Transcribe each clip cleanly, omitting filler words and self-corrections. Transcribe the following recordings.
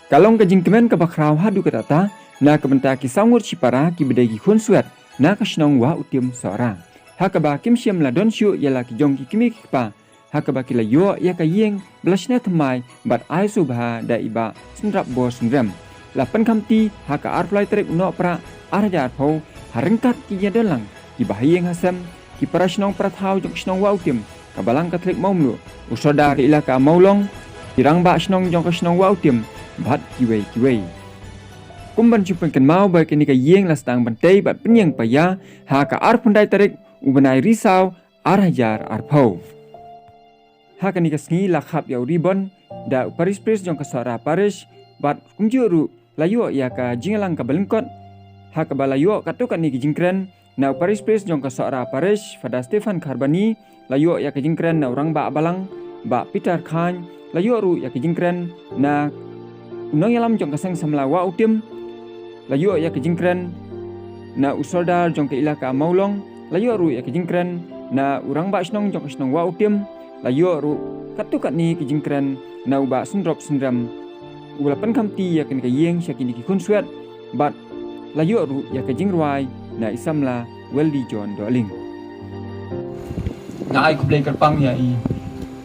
Kalong kajing kemen kabakrau hadu katata, na kabenta ki sangur cipara ki bedagi khun suat, na kasnong wa utim seorang. Hakaba kim siam la don syu yala ki jong ki kimi kipa, hakaba ki la yo ya ka yeng belasna thamai bat ai subha da iba sendrap bo sendram. Lapan kamti haka arflai trek no pra arja arpau harengkat ki yadalang ki bahayeng hasam ki parasnong prathau jong snong wa utim kabalang katlik maumlu usoda ki ilaka maulong kirang ba snong jong kasnong wa utim bat kiwei. Kumban chupan kan mau ba kini ka yeng lastang bantai bat penyang paya haka arpundai tarik ubanai risau arhajar arpau. Haka ni ka sngi lakhap yau ribon da paris jong kasara paris bat kumjuru layo ya ka jingalang ka belengkot haka ba layo katukan ni jingkren na paris jong kasara paris pada Stefan Karbani layo ya ka jingkren na orang ba abalang ba Peter Khan layo ru ya ka jingkren na unong yalam jong kasang samlawa utim layo ya ka jingkren na usoldar jong ka ilaka maulong layo ru ya ka jingkren na urang ba snong jong kasnong wa utim layo ru katukan ni ka jingkren na uba sendrop sendram ulapan kamti ya kan ka yeng syakini ki kun suat bat layo ru ya ka jingruai na isamla weldi John Doling na ai kublai kerpang ya i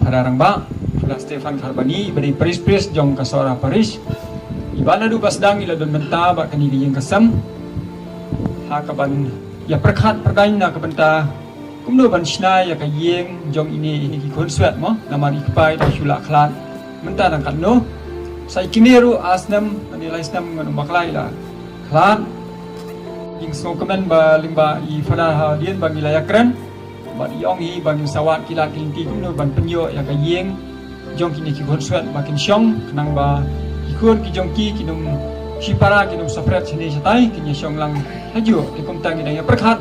hararang ba pada Stefan Karbani beri pris jong kasora Paris ibana du basdang ila don menta ba kani yang kasam hakaban ya perkhat perdain na kabenta kumno ban sna ya ka yeng jong ini ki kun suat mo naman ikpai da shula khlat menta dang kan no sai kineru asnam nilai snam nganu maklai la khlat ing so komen ba limba i fada ha dien bang ilaya kren ba yong hi bang sawat kila kinti kumno ban penyo ya ka yeng jong kini ki khonswat makin syong kenang ba ikun ki jong ki kinum sipara kinum safret sini satai kinya syong lang haju ki kumtang ida ya perkhat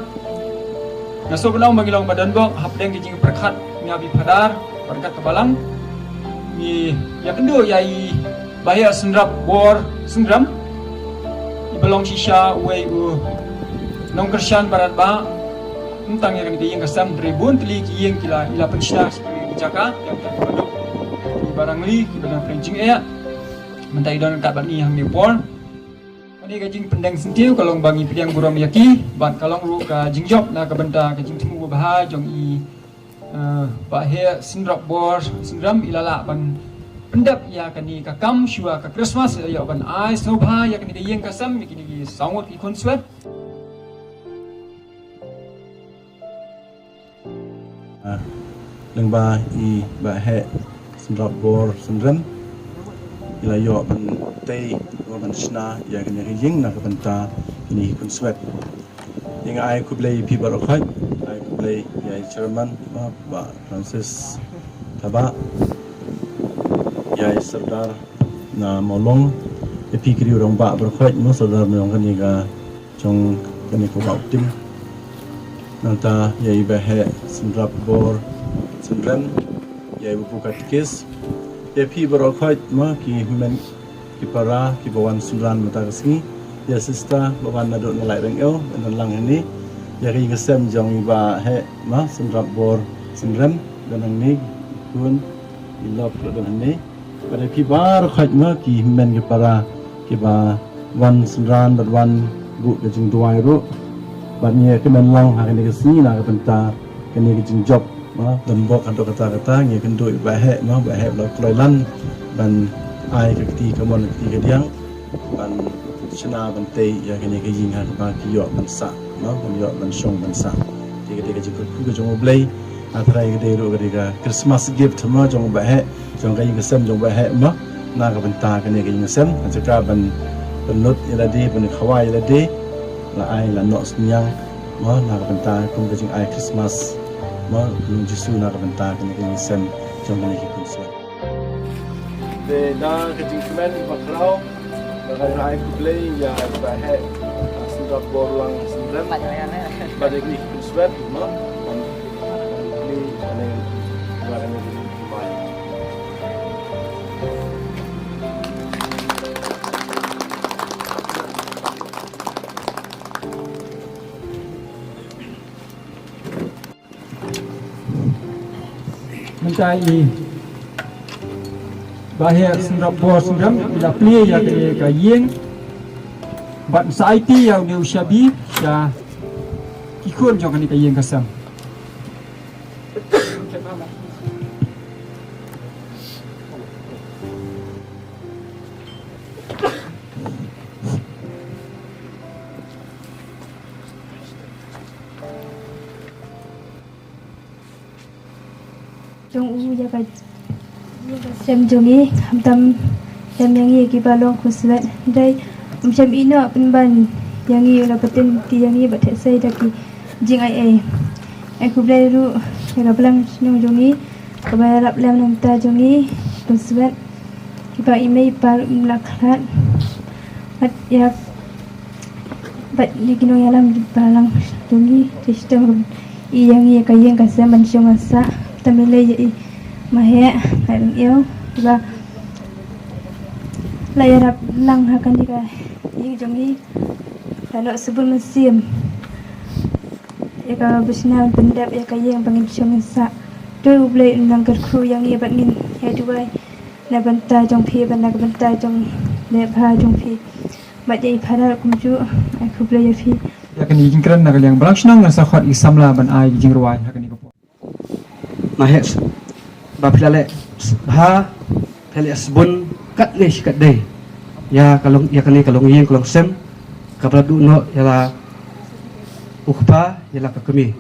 na so belau magilong badan bok hapdeng ki jing perkhat ngabi padar berkat kebalang ni ya kendo yai bahaya sendrap bor sendram ibelong sisha we u nong kersyan barat ba entang yang ki yang kasam tribun teli ki yang kila ila pensna ki jaka yang produk barang li ki barang Frenching ya mentai don kat bani hang nepor ani ka jing pendang sentiu kalau bangi piang buram yaki ban kalong ru ka jing job na ka benta ka jing timu bah jong i ba he sindrap bor sindram ilala ban pendap ya kani ka kam shua ka Christmas ya ban ai sobha ya kani ka yeng kasam kini ki sangot ki konswat leng ba i ba he sendrap bor sendram ila yo ban tei wa ban sna ya kini yeng na ka benta kini kun swet ing ai ku play pi bar khoi ai ku play ya chairman ba Francis Taba ya sardar na molong e pi kri rong ba bar khoi mo sardar mong kani ga chong kani ko ba tim nanta ya i ba he sendrap bor sendram ya ibu katikis ya pi berokhat ma ki men ki para ki bawan sembilan mata kesini ya sista bawan naduk nalai rengel dan lang ini ya ki ngesem jong iba he ma sendrap bor sendram dan ni kun ilap dan ni pada ki berokhat ma ki men ki para ki ba wan sembilan dan wan bu de jing tuai ru bannya ki men lang ha ni kesini na ka penta kini ki jing job ma dan bok ando kata-kata ngi kendo bahe ma bahe lo kloilan ban ai ka ti ka mon ti ka diang ban chana ban te ya kini ka yin ha ba ki yo ban sa ma ban yo ban shong ban sa ti ka jikut ku ka jong blai atrai ka de ro ka Christmas gift ma jong bahe jong ka yin ka sem jong bahe ma na ka ban ta ka ni ka yin sem ajaka ban penut ila de ban khawai ila de la ai la no snyang ma na ka ban ta kum ka jing ai Christmas ma jisu na kabenta kini kini sem jom kini kini kunswa de da kejing semen bakrau bagai rai kublai ya bahe sindap borulang sindram pada kini kunswa ma ini ane barang ini mai mentai bahaya senrap bor senram bila play ya ke kayeng bat sa IT yang ni usyabi ya ikut jangan ni kayeng kasam Jong u jaga sem jongi hamtam sem yangi ki balong kuswat dai sem ino penban yangi la paten ti yangi bat sai daki jing ai ku blai ru jaga belang snong jongi kabayarap lam nam ta jongi kuswat ki ba imei par lakhat bat ya bat ni kino yalam balang jongi sistem i yangi kayeng kasam ban syong asa tamile i mahe kan yêu ba layarap lang hakan dika yung jongi kalau sebelum musim ya ka bisna pendap ya kayeng bangin syong sa tu blai nang kerku yang ia bangin ya duai na banta jong phi bana banta jong le pha jong phi ba dei phara kumju aku blai ya phi ya kan ijing kran nak yang belang senang nasa khot isamla ban ai ijing ruai hakan ni ko mahes bapilale ha pele asbun kat le kat dei ya kalong ya kani kalong yin kalong sem kapla du no yala ukpa yala kakemi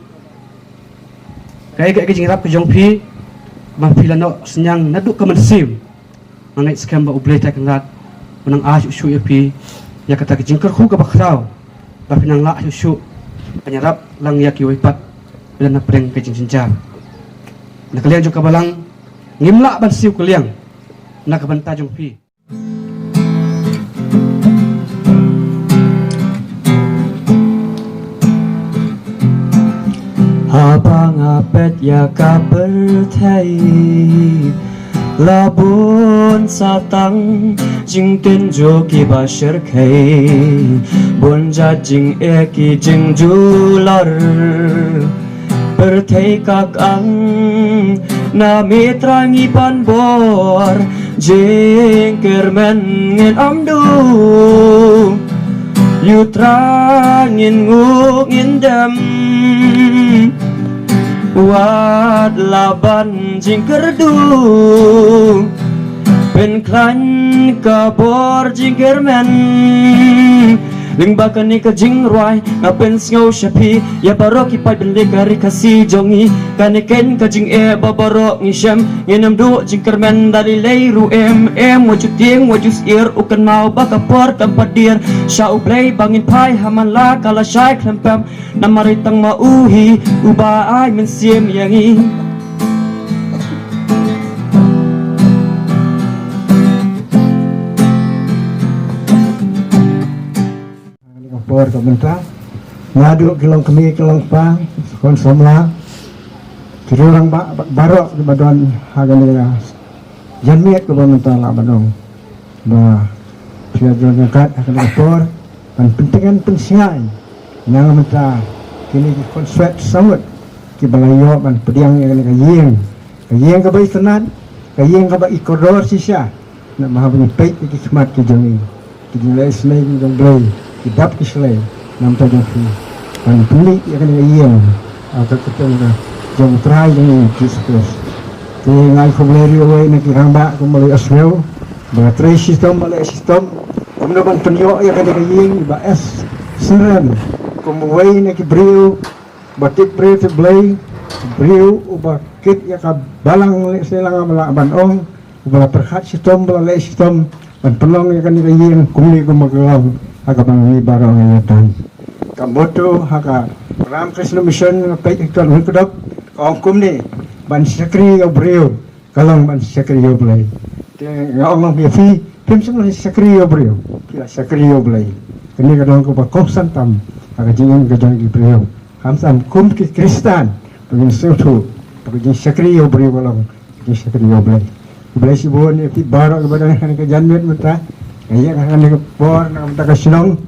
kai kai jing rap ke jong phi ma pilano senyang naduk ke mensim mangai skam ba ublei tak ngat menang a shu pi ya kata ke jingker khu ka bakrau ba pinang la shu penyarap lang ya ki wipat bila na preng ke jing sinjar na kalian juga balang ngimla ban siu kalian na kabanta jong pi Habang apet ya kapertai Labun satang jing tenjo ki basher kai Bonja jing eki jing jular Pertai kak ang na mitrangi pan bor jing kermen ngin amdu Yutrangin nguk ngindam Wat laban jing kerdu Pen klan kabor jing kermen Ling bakan ni ka jing ruai ngapen sngau syapi ya barok ipai bende gari kasi jongi kaneken ka jing babarok ni syam ngenam du jing kermen dari leiru wajud tieng wajus ir ukan mau bakapor tempat dir syau blai bangin pai haman la kala syai klempam namari tang mauhi uba ai men siem yangi Por komentar ngadu kilong kemi kilong pa kon somla kirurang barok di badan hagan janmiat ko komentar la badong ba pia jono kat akan por pan pentingan pensiai yang menta kini konsep samut ki balayo ban pediang yang kayeng ka bai tenan kayeng ka bai koridor sisa na maha bunyi peit ki khmat ki jongi ki dilai snai ki jong blai Idap kislay nam ta jong fi pan puli ya kan iyeng atau keteng jong try jong Kristus ti ngai khobleri oi na kiramba ko mali asreu ba tray system mali system kumno ban penyo ya kan iyeng ba es siren kumway na ki brio batik brio te blay brio uba kit ya ka balang selang mala banong uba perhat system bala le system ban pelong ya kan iyeng kumli ko magalang haka bang barang ngatan kamoto haka Ram Krishna Mission pay ikon hukudap kaum ni ban sakri obreo kalong ban sakri oblay te ngong bi fi pim sung sakri obreo kila sakri oblay kini kadang ko ba konstantam haka jingin kadang gi breo hamsam kum ki kristan pagin sutu pagin sakri obreo kalong ki sakri oblay oblay si bon ti barang badang ka janmet mata kaya kan ni por nam ta kasinong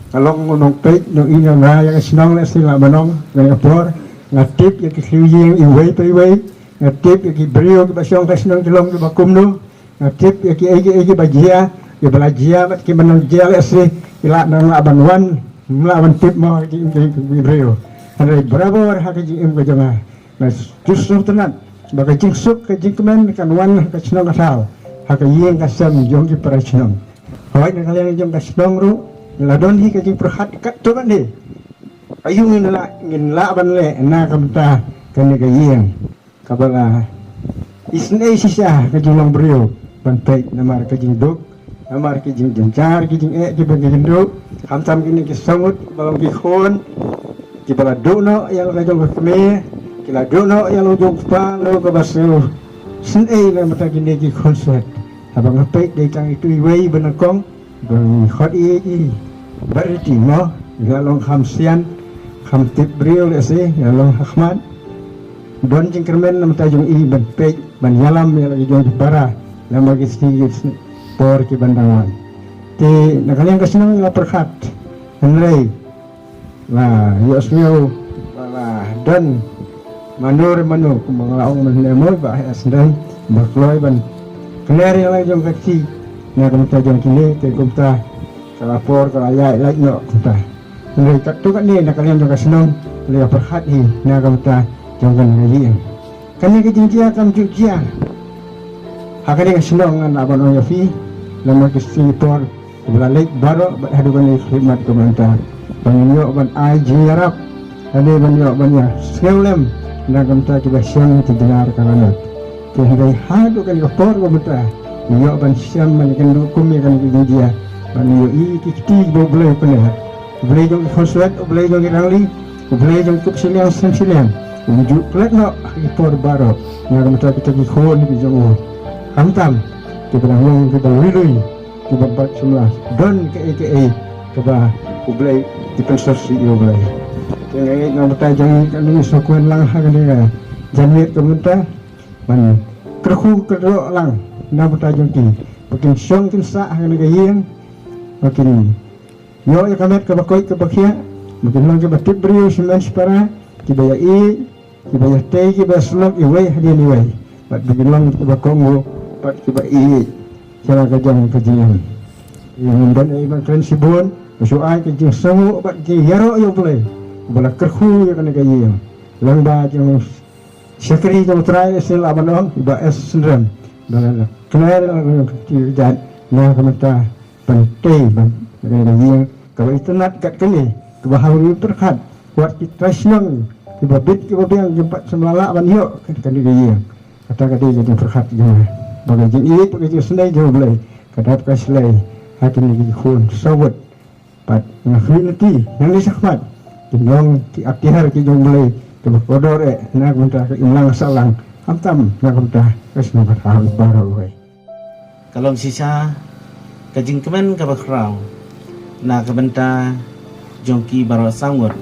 kalong nong peit no ina na ya kasinong na sila manong kaya por ngatip ya ki khiyeng iway pa iway ngatip ya ki brio ki basyong kasinong tilong ki bakumno tip iki bajia ya belajia mat ki manang jia le si ila nang aban wan melawan tip mau ki brio hari berapa war hak ji im gajama na justru tenan bagai jingsuk ke jingkemen kan wan ka chnong asal hak yeng ka sam jong ki para chnong hoi na kalian jong ka chnong ru ladon hi ka jing perhat kat to kan ni ayung ngin la ban le na kamta kan ni ka yeng kabala isne sisa ka jing brio pantai namar ka jing dok namar ki jing jancar ki jing ki bagi ndo hamtam kini ki sangut balong ki khon ki bala dono yang ka jong ka me ki la dono yang lo jong pa lo ka basu sin na mata kini ki konsert abang ngapai dei kang itu wei benakong bang khot i beriti mo ya long khamsian kham tip brio le se ya long ahmad don jing kermen na mata jong i ban pe ban yalam ya lagi jong para na magistigi por ki bandangan ti nakalian kasinang la perhat henrei la yosmio la dan manur manu kumanglaong manemo ba asdan bakloi ban kenari la jong kaci na kamta jong kini te kumta kala por kala ya la no kumta henrei tak tu kan ni nakalian jong kasinang la perhat hi na kamta jong kan ngai kami kejinjia kam jujia hakane kasinang na abang yafi lama kesipor belalek baru haduban khidmat pemerintah banyo ban ai jiarap ade banyo banya seulem na kamta tiba siang terdengar karena kehidai hadu kan kopor pemerintah yo ban siam malikan hukum kan dia banyo i kiti boleh pener boleh jong konsulat boleh jong rangli boleh jong kup siliang siliang wujud kelak no impor baru na kamta kita khon di jong hamtam kita yang kita wilui kita buat semua don ke keba ublai di konsorsi ublai tengai ngata jangan kami sokuan lang hagane janwit kemunta man kerhu kedro lang na buta jongki makin syong kin sa hagane gayeng makin yo ya kamet ke bakoi ke bakia makin lang ke batip brio semen para kibaya kibaya te kibaya slok iwai hadian iwai bat bikin lang ke bakongo pat kiba cara kajang kajian yang dan iban kren sibun bersoal kajing sangu pat ki yaro yo boleh bola kerhu ya kan kajian lamba yang sekri jang trai sel abanong iba es sendram dan kenar ki dan na kamata penting ban kajian kalau itu nak kat kini kebahagiaan terkat buat kita senang kiba bit kiba biang jempat semlala ban yo kan kajian kata-kata jadi terkat jangan bagai jing bagai senai jauh boleh kadap kaslai hati ni khun sawat pat ngakhin ti nang ni sakmat tinong ti akhir ki jong boleh tu kodor na gunta ka imlang salang hamtam na gunta kasno batang baru we kalong sisa kajing kemen ka bakrau na kabenta jongki baro sangur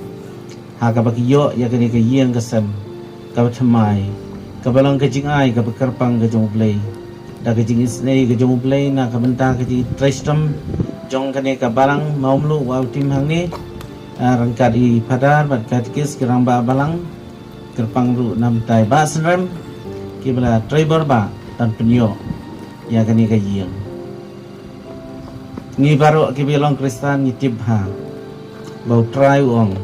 ha ka bakiyo ya kani ka yeng kasam ka batmai ka balang kajing ai ka bakarpang ka jong boleh da kajing isnei ke jong play na kabenta kajing tristam jong kane ka barang maumlu wa tim hang ni rangkat di padar bat katkis kirang ba balang kerpang ru nam tai ba senrem ki bala driver ba tan penyo ya kane ka yeng ni baro ki bilong kristan ni tibha bau try ong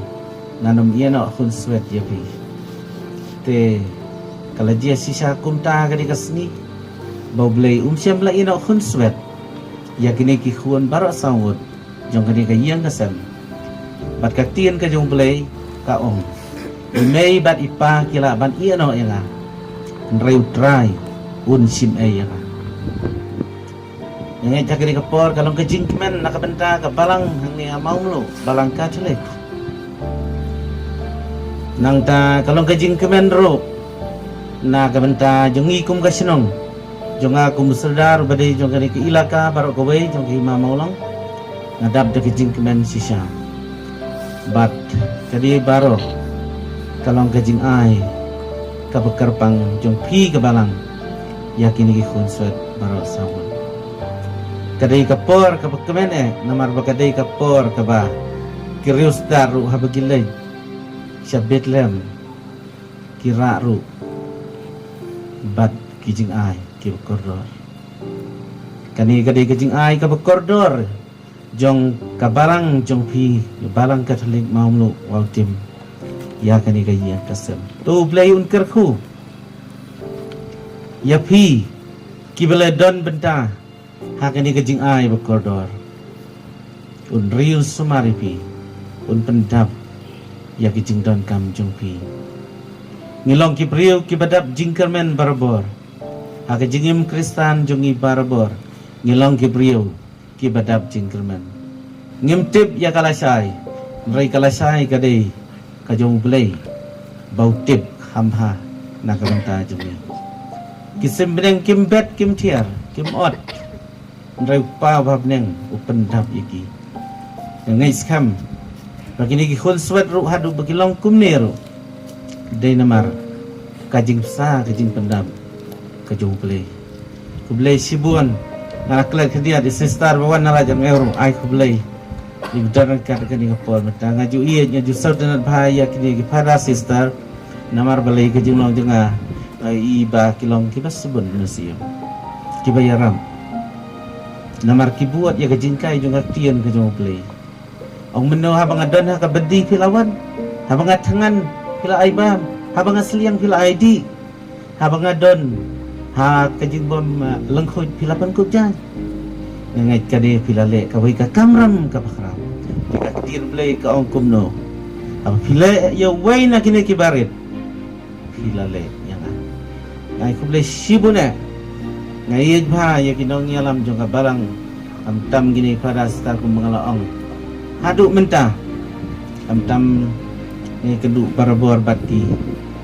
nanum ieno khun swet ya pi te kala dia sisa kumta kani kasni bau blay siam la ino khun swet ya kini ki khun barak sawut jong kani ka yang kasam bat ka tien ka jong blay ka ong mei bat ipa kila ban ino ela reu try sim ya yang jakari ka por kalong ka jingmen nakabenta ka balang hang ni amau lo balang ka chule nang ta kalong ka jingmen ro na kabenta jong ikum ka sinong jong aku musradar badai jong kani ke ilaka barok kowe jong ki mamaulang ngadap de kejing kemen sisa bat kadi baro kalong kejing ai ka bekerpang jong pi ke balang yakini ki khun swet baro sawun kadai kapor ka bekemen namar bakadai kapor ka ba kirius daru habagilay Betlem kira ru bat kijing ai ki koror Kani kadai kajing ai ka koridor jong kabarang jong pi balang Katolik maumlu wautim ya kani kaya kasem tu play un kerku ya pi kibele don benta ha kani kajing ai koridor un riu sumari pi un pendap ya kajing don kam jong pi ngilong kibriu kibadap jingkermen barbor ha kajing im Kristan jongi barbor ngilong kibriu kibadap jingkerman ngimtip ya kalasai rai kalasai kadai kajong blai bau tip hamha na kabanta jongi kisim beneng kimbet kim tiar kim ot rai pa babneng upendap yaki ngai skam bagini ki khul swat ru hadu bagilong kumneru dai namar kajing sa kajing pendap kajong blai kublai sibuan Naklat kedia di sister bawan nalajan euro ai kublai di bedaran kat kani kapor mata ngaju iya ngaju saudara bahaya kini kepada sister namar balai ke jumlah jenga iba kilong kibas sebun manusia kibayaram namar kibuat ya kejingkai juga tian ke jumlah play ong meno habang adon ha kabedi pilawan habang tangan pila aibam habang asliang pila ID habang adon ha kajing bom lengkoi pilapan kubjan ngai kade pilale kawai ka kamram ka pakram ka kedir blai ka ong kumno apa pila ya wai na kini kibarit pilale yang ngai kublai sibuna ngai bha ya kinong yalam jong ka barang tam gini pada star kum mangalaong hadu mentah tam ni keduk barabor bati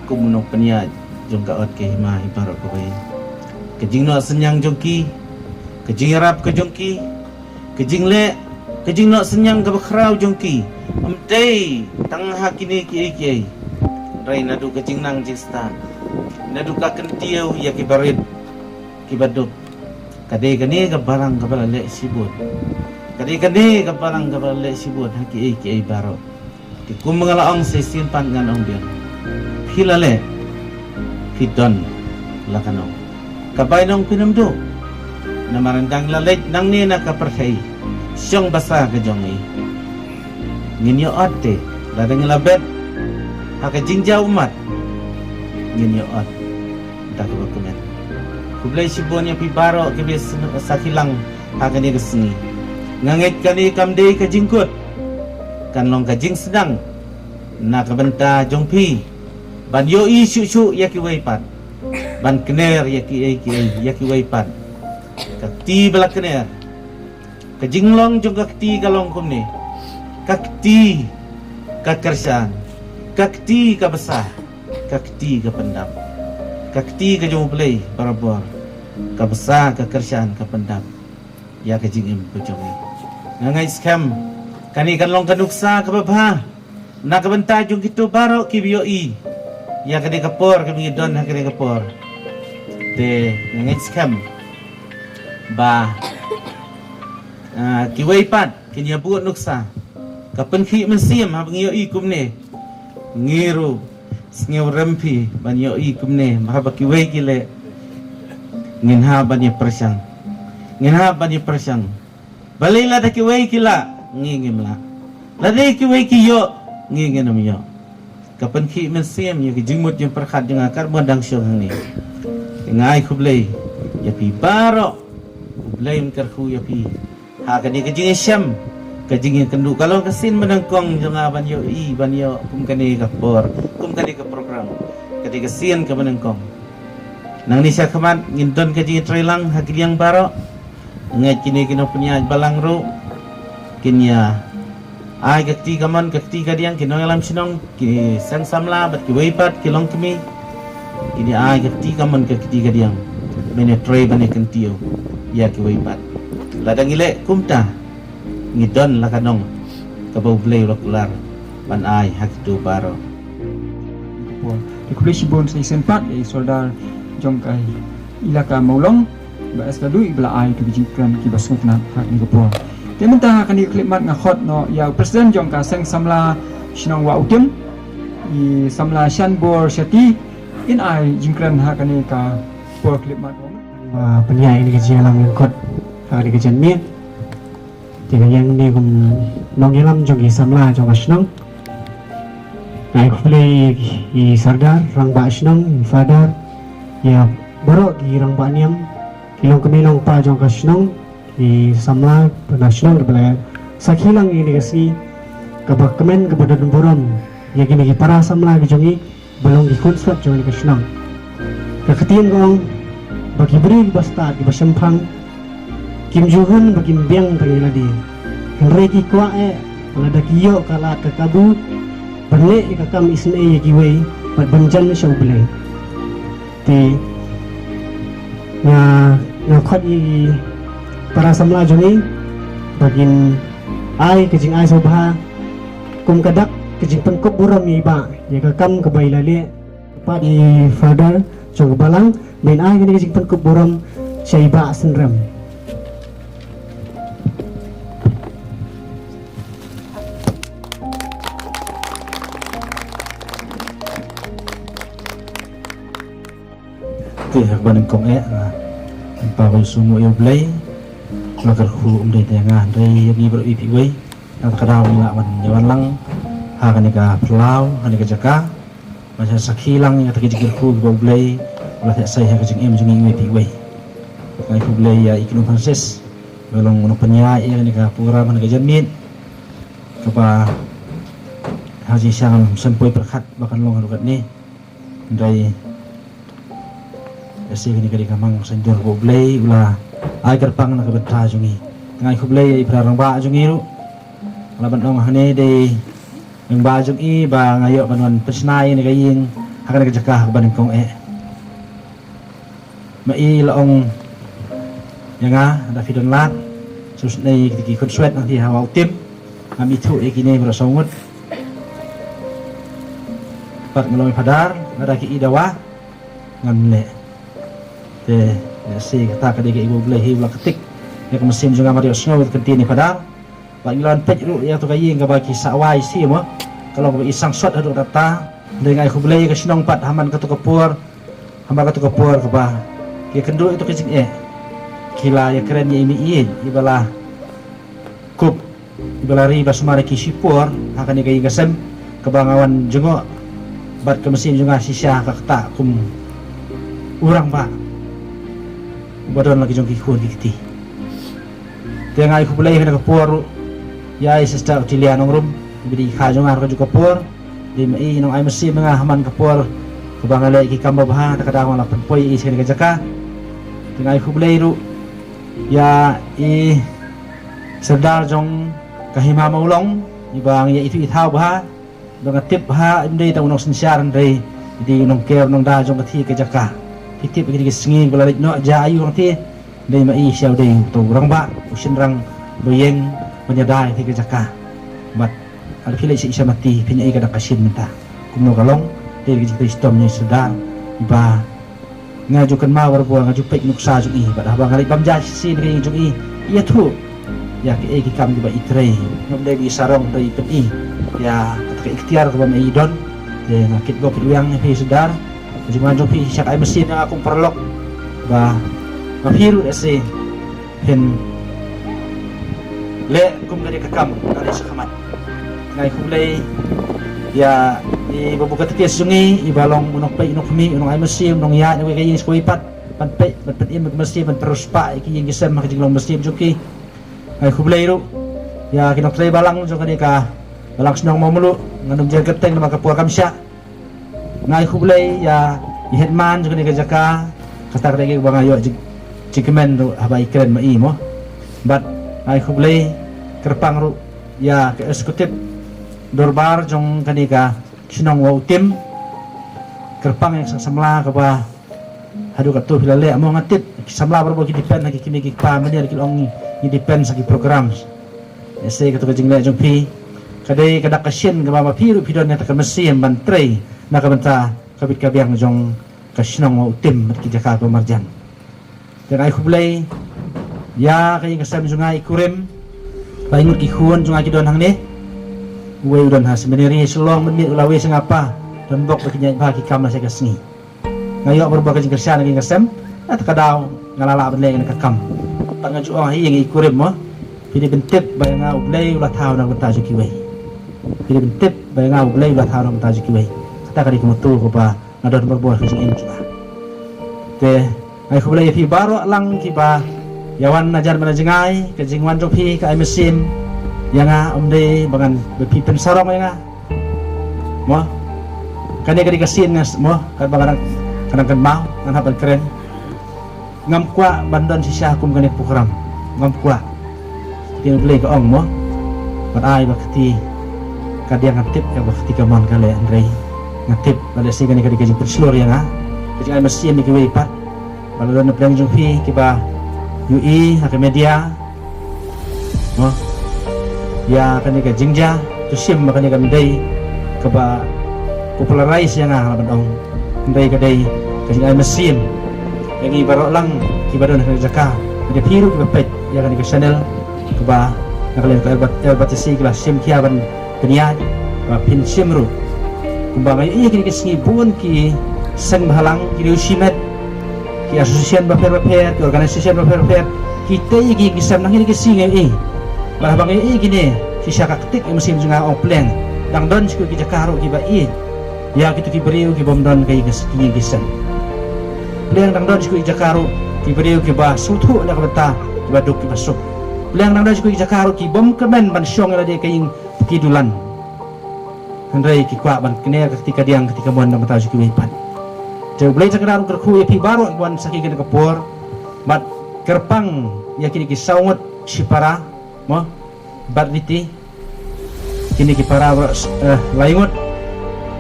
kumno penia jong ka ot ke hima ibarat ko bai kejing no senyang jongki kejing rap ke jongki kejing le kejing no senyang ke bakrau jongki amtei tang hakini ki ki rai nadu kejing nang jistan nadu ka kentiu ya ki barit ki baduk kade kane ka barang ka bala le sibut kade kane ka barang ka bala le sibut haki ki baro ki kum mangalaong se simpan ngan ong bian hilale hidon lakanong kabay nong pinamdo na marandang lalit nang ni nakaperhay siyang basa ka jongi nginyo ate ladang labet haka jingja umat nginyo at dakawa kumen kublay sibunya pibaro kibis sakilang haka ni kasengi ngangit kani kamday ka jingkut kanlong ka jing sedang nakabanta jongpi banyo isu yaki waipat ban kener yaki waipan kakti bala kener kajinglong jong kakti kalong kumni kakti kakersan kakti kabesah kakti kapendap kakti kajong play barabor kabesah kakersan kapendap ya kajingim kujongi ngangai skam kani kalong kanuksa kababha nakabenta jong kitu baro kibioi ya kade kapor kami don ha kade kapor de ngait scam ba kiwai pat kinya buat nuksa kapen khi mensiam ha ngio i kumne ngiru sngew rempi ban yo i kumne ma ba kiwai kile ngin ha ban ye persang balila da kiwai kila ngingim la la de kiwai kiyo ngingem yo kapan ki mensiam ya jingmut yang perkhat dengan akar modang syong ni ngai kublai ya pi baro kublai mengkarku ya pi ha kani kajing syam kajing kendu kalau kesin menangkong jangan banyo i banyo kum kani kapor kum kani ke program kadi kesin ke menangkong nang ni sia kaman ngindon kajing trailang hakil yang baro ngai kini kino punya balang ro kinya ai kakti kaman kakti kadiang kinong alam sinong ki sang samla bat ki weipat kilong kemi ini ai kakti kaman kakti kadiang mene tray bane kentio ya ki weipat ladang ile kumta ngidon lakanong kabau blay lokular ban ai haktu baro di kulisi bon sa sempat ya soldar jong kai ilaka maulong ba askadu ibla ai tu bijikran ki basukna hak ni kapor Kementah akan diklimat ngakhot no ya presiden jong ka seng samla sinong wa utim i samla shanbor syati in ai jingkran ha kani ka por klimat penyai ini kajian alam yang kot hari kejan miet tiga yang ni kum nong yelam jong ki samla jong asnong nai kuplay i sardar rang ba asnong fadar ya baru ki rang ba niam kilong kemilong pa jong kasnong i samla penasnong kebelai sakilang ini kasi kabak kemen kepada dumburon ya gini ki para samla ki jongi belum ki konsep jong ni kasnong kaketian gong bagi beri basta di basempang Kim Juhun bagi biang kali ladi Henry ki kuae lada kiyo kala kakabu berne ikakam isne ye giwe pat banjan syau bele ti na khot i para samla jongi bagin ai kejing ai sobha kum kadak kejing pengkop buram i ba ye kakam kebai lale pa di father jong balang main ai kini kejing pengkop buram syaiba senram Hakban kong pagol sumo yung play makalhu umday nga ray yung ibro ipiway at kadaw nga man yawan lang hakan ka pelaw hani ka jaka masa sakilang nga takijigil hu go play wala ta say ha kajing im jing ipiway kay hu play ya ikinong panses belong uno panya iya ni ka pura man ka janmin kapa haji siyang sempoy perkat bakan long halukat ni ray kasi kini kali kamang senjor goblay ulah agar pang nakabenta jungi ngai goblay ay prarang ba jungi ru laban ong hane de ng ba jungi ba ngayo banwan pesnay ni kaying akan nagjakah ban kong mai laong yanga da fidon lat sus nei ki konswet nanti hawa tim ami thu ikine berasongut pat ngeloy padar ada ki idawa ngamle si kata kadang ibu boleh hilang ketik ya mesin juga mari snow kentini pada bagi lawan pej ru ya tu kayi enggak bagi sawai si mo kalau isang shot aduk data dengan aku boleh ke sinong pat haman katu kepur hamba katu kepur ke bah ke kendu itu kecing kila ya keren ya ini ibalah kup ibalah ri basmari ki sipur akan kayi gasem kebangawan jengok bat ke mesin juga sisa kakta kum urang pak badan lagi jong kikun kiti tengah aku belai kena kapur ya sestak tilian rum beri kajong ar kaju kapur di mai nong ai mesti mengahaman kapur kebangalai ki kamba bah takadang la penpoi i sen kajaka tengah aku belai ru ya i sedar jong kahima maulong ibang ya itu ithau bah dong tip bah indai ta unong sensiaran dei di nong ker nong da jong kati kajaka titip begini kesengi balik no jayu nanti dai mai siau dai tu rang ba usin rang doyeng menyadai tiga jaka bat ada kile si isa mati pinya kada kasin minta kumno kalong dai kita sistemnya sedar ba ngajukan mawar buang ngaju pek nuksa jungi bat abang kali pamja si dai jungi iya tu ya ki kam di ba itre nom dai bi sarong dai peti ya ketika ikhtiar ke mai don ya ngakit go peduyang pi sedar Jangan jumpa siapa ay mesin yang akong perlok ba mapiru ese hen le kum dari kakam dari sakamat ngai kumlay ya i babuka titis sungi ibalong unong pay unong kami unong ay mesin unong ya nawi kayin skuipat panpay panpatin magmesin panterus pa ikiyin gisem makijinglong mesin juki ngai kumlay ro ya kinoktlay balang jo kanika balang senong mamulu nganong jagateng na makapuwa kamsya ngai kublay ya ihedman juga ni kajaka kata lagi bang ayo cikemen ru haba ikren mai mo bat ngai kublay kerpang ru ya ke eksekutif dorbar jong kanika sinong wa tim kerpang yang samla ka ba hadu katu hilale amo ngatip samla berbo ki depend lagi kimi ki pa menir ki ong ni depend sagi program ese katu kajingle jong pi kadai kada kasien ka ba piru pidon ta mesin bantrei nakabenta kabit kabiang jong kasinong utim at kijaka pemarjan dan ay kublay ya kay kasam jong ay kurem paingut kihun jong ay don hang ni uwe udon ha sebenarnya selong menit ulawe sengapa dan bok bakinya bagi kamla saya kasni ngayo berbagai jing kersian lagi kasem at kadaw ngalala benle ng kakam bat ngaju ong hi yang ikurim mo pili bentip bay nga ublay ulah tahu nang benta juki wei pili bentip bay nga ublay ulah tahu nang benta juki wei kata kali kemutu ko pa ngadon berbuah ke jing juga te ai ublay pi baro lang ki ba yawan najar mana jengai ke jingwan jopi ke ai mesin yang omde bangan bepi pensarong yang mo kani kadi kasin ngas mo kan bangan kan mau ngan hapan keren ngam kwa bandan sisa hukum kani program ngam kwa dia beli ke ong mo bat ai bakti kadia ngatip ya bakti kamon kale andre ngatip pada si kani kadi kaji perslur yang kaji ai mesin di kiwe pat balon na plang jopi kiba UI hak media mo ya kani ka jingja tu sim kani ka midai keba popularize yang badong ndai ka dai kasi ay mesin yang ibarok lang kibadon na jaka dia piru ke pet ya kani ka channel keba nakalen ka erbat si kelas sim kiaban keniat ba pin simru kumbang ay kini kisngi bun ki sen bahalang ki usimet ki asosiasi baper ki organisasi baper kita iki kisam nang ini kisingai bah bang gini sisa kaktik mesin juga opleng dang don siku ki jakaro ki ba ya gitu ki beriu ki bom don kai kisingi kisan pleng dang don siku jakaro ki beriu ki ba sutu na kata ki ba duk ki masuk pleng dang don siku jakaro ki bom kemen ban syong ala de kai ki dulan handai ki kwa ban kene ketika diang ketika mon na mata siku ipan jauh belai sekedar kerku pi baro wan saki kene kapor bat kerpang ya kini ki saungot sipara mo barniti kini ki para laingot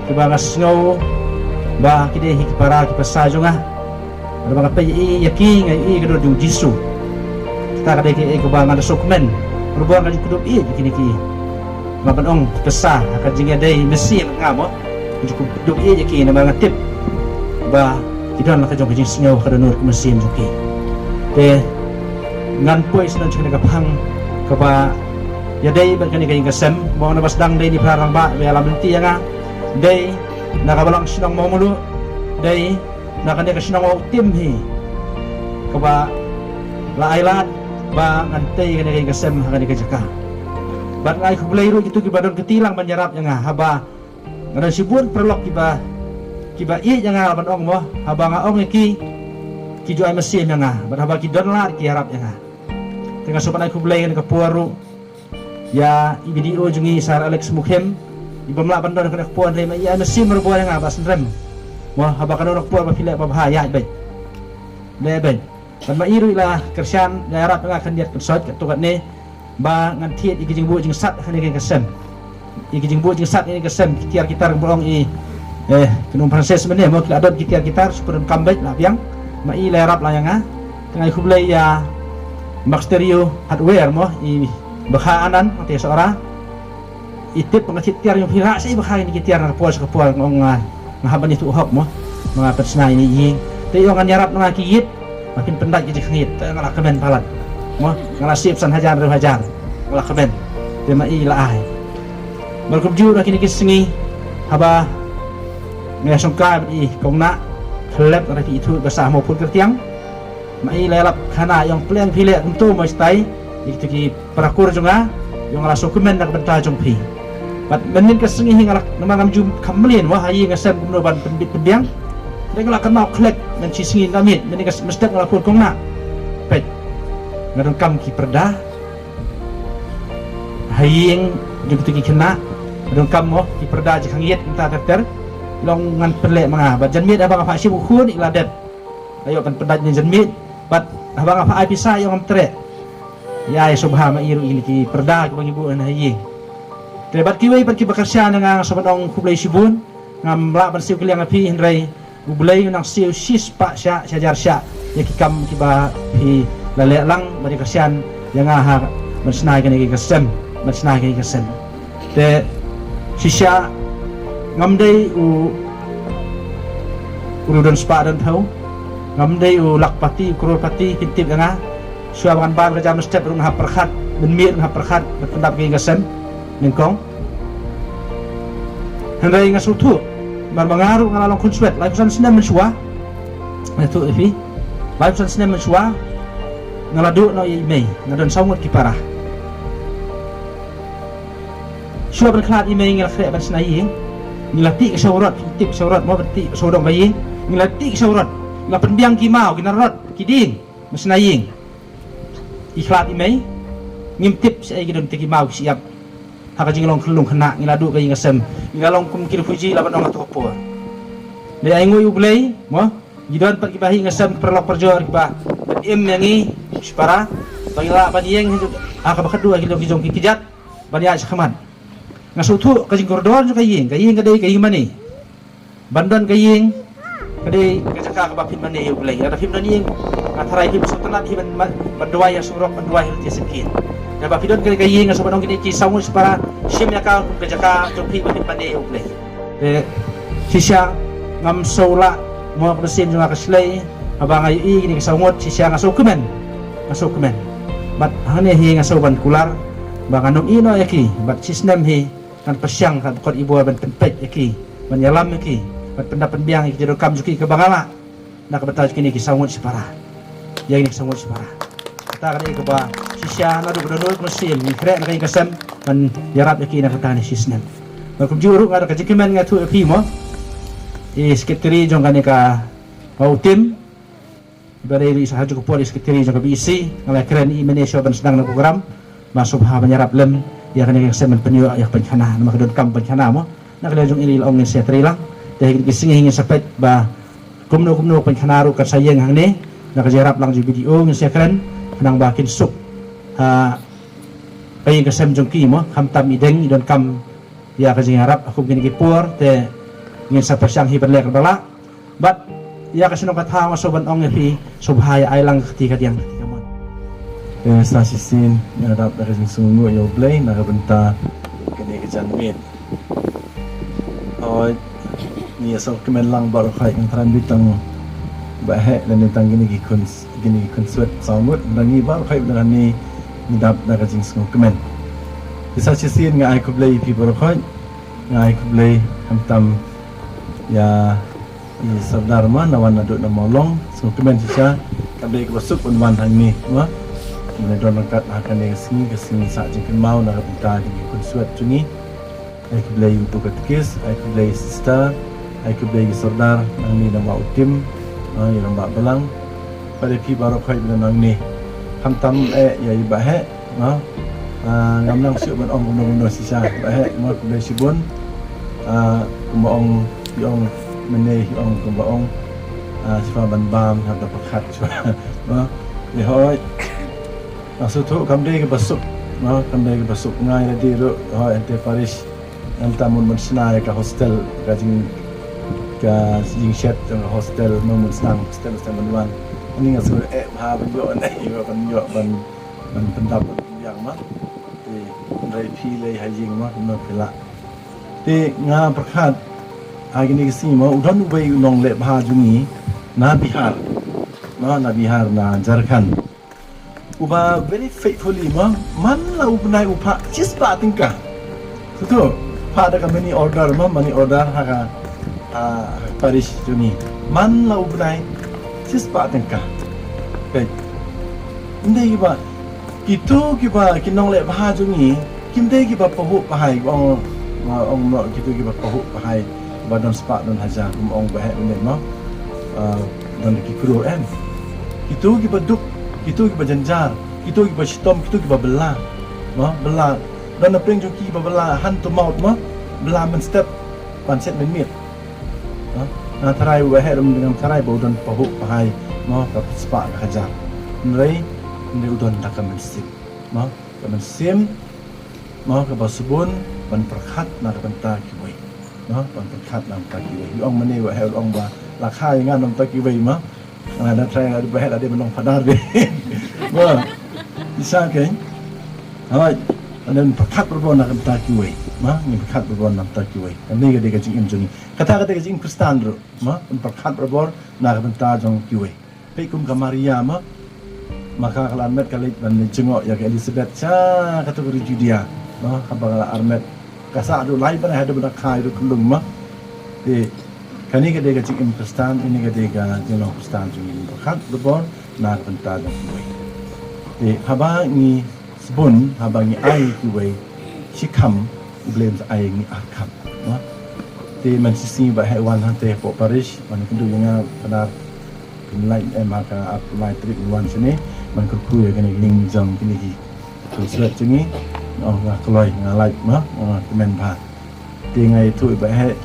ki bangas ngau ba kide hi ki para ki pasajo nga ada mga pe yaki ngai kedo du jisu kita kade ki ko ba ngada sokmen berbuang kan kudu kini ki ngapan ong pesa akan jinga dai mesin ngamo cukup duk yaki na mga tip ba kita nak kajong kajing ngau kada nur mesin juki te ngan pois nan chine kapang kaba ya dai ban kani kaing kasem mo na basdang dai di parang ba be alam ti nga dai nakabalang sinang mo mulu dai nakane ka sinang mo tim hi kaba la ailat ba ngantai kani kaing kasem kani ka jaka bat ngai ku bulairu gitu ki badon ketilang banjarap nga haba ngana sibun perlok kiba yang nga ban ong mo haba nga ong ki jo ay mesin nga bat haba ki don lar ki harap nga tengah sopan aku belayan ke puaru ya video jungi sar Alex Mukhem ibam la bandon ke puan rem ya mesin berbuat yang abas rem wah haba kan orang puan bafile babahaya baik leben ban mairu ila kersian ya harap nga kan dia kesot ke tukat ne ba ngan tiet iki jing bu jing sat kan iki kesem iki jing bu jing sat ini kesem kitar kitar bolong kenum proses mene mo adot kitar kitar super comeback lah biang mai la harap la yang tengah aku belai ya Stereo hardware mo bahanan ati seorang itip pengkitiar yung pira sa bahayan ni kitiar na puas kapual ng haban itu hop mo mga persna ini ying tayo ang nyarap ng kiyit makin pendak jadi kangit tayo ngala kemen palat mo ngala sip san hajar ngala kemen tayo maila ay berkubju na kini kisingi haba ngay sungka kong na kelep na itu basah maupun kertiang mai lelap kana yang pleng pile untuk mestai itu ki parakur juga yang langsung komen nak benta jongpi bat benin kesengi hingalak namang jum kamlin wah ayi ngasem kumno ban pendit pendiang dengan kenal klek dan cisingi damit benin kes mestek ngalapun kongna pet ngadon kam ki perda haying jeung ki kena ngadon kam mo ki perda jikang yet entah dokter long ngan perle manga bat janmit abang apa si bukhun iladet ayo kan pendat ni janmit bat abang apa ai pisah yang amtre ya subha ma iru ini ki perda ki bang ibu na yi tebat ki wei bat ki bakarsia nga sabadong kublai sibun ngam la ban siu kliang api hindrai ublai nang siu sis pa sya syajar sya ya ki kam ki ba pi lale lang bari kasian yang ha mesnai kan ki kasem mesnai kan ki kasem te sisya ngam dei urudon spa dan tau ngam dei lakpati kurupati hitip nga suabangan ban kerja mesti berung ha perkhat benmir ha perkhat berpendap ki kasem ningkong hendai ngasutu mar mangaru ngalalong kunswet lai kusan sinem mensua itu ifi lai kusan sinem mensua ngaladu no email ngadon sangut ki parah Syua berkelat email ngelakre ban senaying ngilati ke syaurat tip syaurat mau beti sodong baying ngilati ke syaurat ngelapen biang ki mau ginarot kiding senaying ikhlat email ngimtip saya gidon tiki mau siap haka jinglong kelung kena ngiladu ka ngasem ngalong kum kil fuji laban ong atopo le aingoy ublay mo gidon pat kibahi ngasem perlok perjor kibah im yangi para bagila baniyeng aka bakadua gidon kijong kikijat baniya sakhaman ngasutu kajing kordon kaying kadai kaying mani bandan kaying kadai kajaka ka bapin mani ublay ada fim naniyeng ataray him sutanat him banduay surok banduay tisakin ya bapidon kaying ngaso banong gini kisawon para sim yaka kum kajaka topi bapin mani ublay sisya ngam sola mo presim nga kaslay abang ayu gini kisawon sisya ngaso kemen bat hane hi ngaso ban kular banganong ino yaki bat sisnem hi kan pasyang kan kot ibu ban tempet yaki ban yalam yaki bat pendapat biang yaki jero kam juki ke bangala nak betal kini kisawon separa yang ini kisawon separa kata kada ke ba sisya na do donol mesin ni kre na kay kasam ban yarap yaki na kata ni sisnem bakum juru ada kajikiman ngatu yaki mo sekretari jong kanika pautim Ibadah sa hadyo ko po sekretary jong kabisi ngalay kren i Malaysia ban sedang na program masuk ha menyerap lem ya kanika semen penyo ya penkhana na makadon kam penkhana mo nakala jong ilil ong ni sekretary lang dahil gising hingin sapet ba kumno penkhana ro ka sayeng hang ni nakajarap lang jong video ng sekren nang bakin suk ha ay kasem jong ki mo hamtam ideng idon kam ya kajing harap aku gini kipur te ngin sa pasyang hiberlek bala but ya kasunong kathawa soban ong fi subhaya ay lang ketika diang ketika mo sa sisin ngadap dari sungu yo play nakabenta kini kejanmit oh ni asal kemen lang baru khai ng tran bitang bahe dan tentang gini konsert samut dan ni baru khai dengan ni ngadap dari sungu kemen sa sisin nga ay ko play pi baru khai nga ay ko play hamtam ya i sardar ma nawan aduk na molong so kemen sisa kabei ko sup unwan hang ni wa mene don angkat akan ni kesini sa jengken mau na kapita ni konsuat tungi ai keblei untuk katkis ai keblei sister ai keblei sardar nang ni nama utim ai lamba belang pada pi baru khai nang ni hamtam ya ibahe ma ngamlang siu ban ong uno sisa bahe ma keblei sibun kumaong yong meneh ong kumbaong sifa ban bam hab da pakhat no le hoy asutu kamde ke basuk no kamde ke basuk ngai na di ro hoy ante paris antamun mensna ka hostel ka jing shet jang hostel mun snang hostel staman ini ngasul ha ban yo ban pendap yang ma di rai pi le ha jing ma no pela ti nga pakhat agini kisi mo udon ubay nong le bha jungi na Bihar na Jharkhand uba very faithfully mo man la ubnai upa chispa tingka suto pa da mani order haka Paris jungi man la ubnai chispa tingka baik inde kiba kinong le bha jungi kimde kiba pahu pahai ong no kiba pahu pahai badan spak dan hajar ong bahe benda mo dan kikro itu kiba duk itu kiba janjar itu kiba stom itu kiba bela dan apeng jo kiba bela hand to mouth mo bela men step panset men mit na tarai bahe dengan tarai badan pahu pahai mo ka spak hajar nrei udon takam sim mo ka sim mo ka basubun ban perkhat na benta kiwai no ban perkhat nam ta kiwai ong mani wa hel ong ba la khai ngan nam ta kiwai ma na trai ada bahe ada menong padar be ma bisa ke hai dan perkhat berbon na ta kiwai ma ni perkhat berbon nam ta kiwai ni ga de ga jing imjuni kata ga jing kristan ro ma perkhat berbon na benta jong kiwai pe kum ka maria ma maka kalan met kali dan jengok ya ke Elizabeth cha kategori Judea ma kabala armet kasa adu lai bana hadu bana khai ru kulum ma de kani ga de ga jing kristan ini ga de ga jeno kristan jing perkhat berbon na benta jong kiwai Di haba ni sebun haba ni ai kuwe shikam blame ai ni akam. Di man sisi ba hewan hante po parish man kundu yang pada penilai maka apply trip wan sini man ku ya kini ling jong kini ki. Surat jengi ngah keloi ngalai kemen pa. Di ngai tu ba he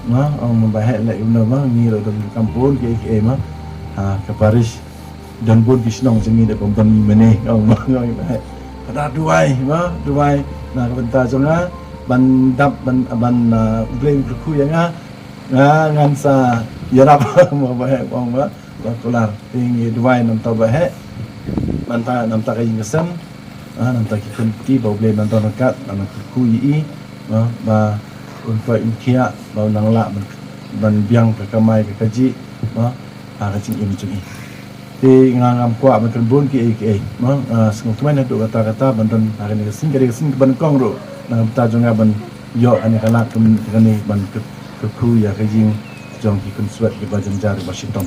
ba he la umno ni ro dom kampung ke ke parish dan pun bisnong jengi de pom ni mene ba pada duai na kebentar jonga ban dap ban blame ku yang ngan sa yarap ba he ba kelar tinggi duai nam ta ba he manta nam ta kayin kesem nam ta ki ba blame nam ta nakat nam ku yi ba untuk inkia ba nang la ban biang ke kamai ke kaji ka cing im cing di ngam kwa ban bun ki sengok teman itu kata-kata banton hari ni sing kari sing ban kong ro na ta jonga ban yo ani kala kani ban ke ku ya ke jing jong ki kun suat ki ba janjar Washington.